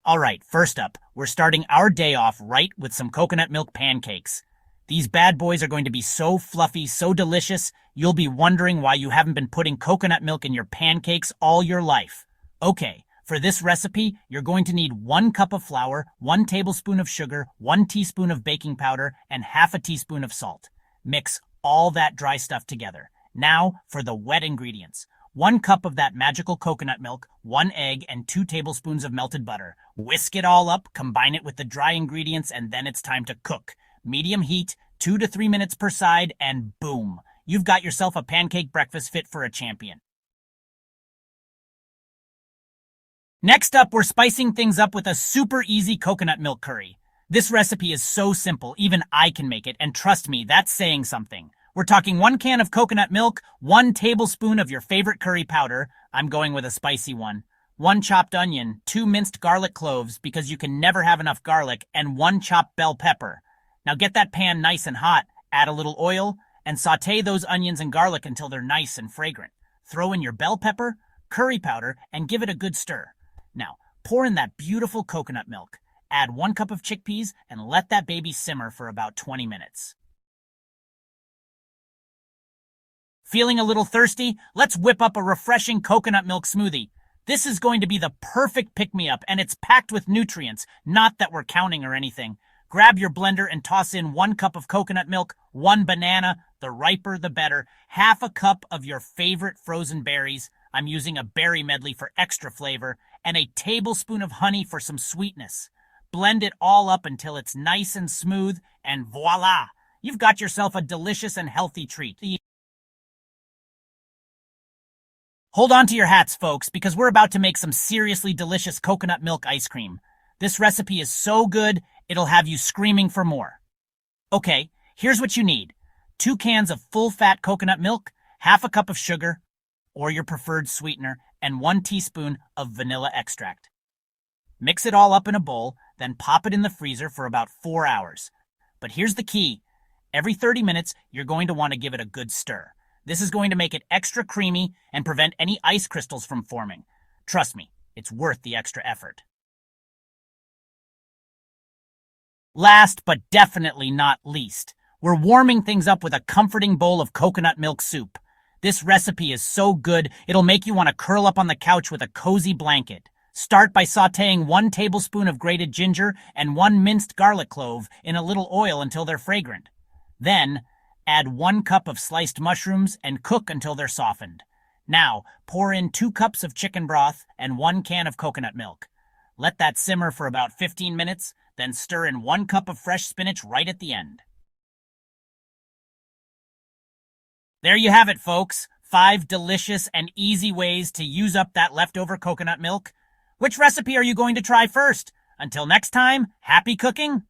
All right, first up, we're starting our day off right with some coconut milk pancakes. These bad boys are going to be so fluffy, so delicious, you'll be wondering why you haven't been putting coconut milk in your pancakes all your life. Okay, for this recipe, you're going to need 1 cup of flour, 1 tablespoon of sugar, 1 teaspoon of baking powder, and half a teaspoon of salt. Mix all that dry stuff together. Now, for the wet ingredients. 1 cup of that magical coconut milk, 1 egg, and 2 tablespoons of melted butter. Whisk it all up, combine it with the dry ingredients, and then it's time to cook. Medium heat, 2 to 3 minutes per side, and boom! You've got yourself a pancake breakfast fit for a champion. Next up, we're spicing things up with a super easy coconut milk curry. This recipe is so simple, even I can make it, and trust me, that's saying something. We're talking 1 can of coconut milk, 1 tablespoon of your favorite curry powder, I'm going with a spicy one, 1 chopped onion, 2 minced garlic cloves because you can never have enough garlic, and 1 chopped bell pepper. Now get that pan nice and hot, add a little oil, and saute those onions and garlic until they're nice and fragrant. Throw in your bell pepper, curry powder, and give it a good stir. Now, pour in that beautiful coconut milk. Add 1 cup of chickpeas and let that baby simmer for about 20 minutes. Feeling a little thirsty? Let's whip up a refreshing coconut milk smoothie. This is going to be the perfect pick-me-up, and it's packed with nutrients, not that we're counting or anything. Grab your blender and toss in 1 cup of coconut milk, 1 banana, the riper the better, half a cup of your favorite frozen berries, I'm using a berry medley for extra flavor, and a tablespoon of honey for some sweetness. Blend it all up until it's nice and smooth, and voila! You've got yourself a delicious and healthy treat. Hold on to your hats, folks, because we're about to make some seriously delicious coconut milk ice cream. This recipe is so good, it'll have you screaming for more. Okay, here's what you need. 2 cans of full-fat coconut milk, half a cup of sugar, or your preferred sweetener, and 1 teaspoon of vanilla extract. Mix it all up in a bowl, then pop it in the freezer for about 4 hours. But here's the key. Every 30 minutes, you're going to want to give it a good stir. This is going to make it extra creamy and prevent any ice crystals from forming. Trust me, it's worth the extra effort. Last but definitely not least, we're warming things up with a comforting bowl of coconut milk soup. This recipe is so good, it'll make you want to curl up on the couch with a cozy blanket. Start by sautéing 1 tablespoon of grated ginger and 1 minced garlic clove in a little oil until they're fragrant. Then, add 1 cup of sliced mushrooms and cook until they're softened. Now, pour in 2 cups of chicken broth and 1 can of coconut milk. Let that simmer for about 15 minutes, then stir in 1 cup of fresh spinach right at the end. There you have it, folks. 5 delicious and easy ways to use up that leftover coconut milk. Which recipe are you going to try first? Until next time, happy cooking!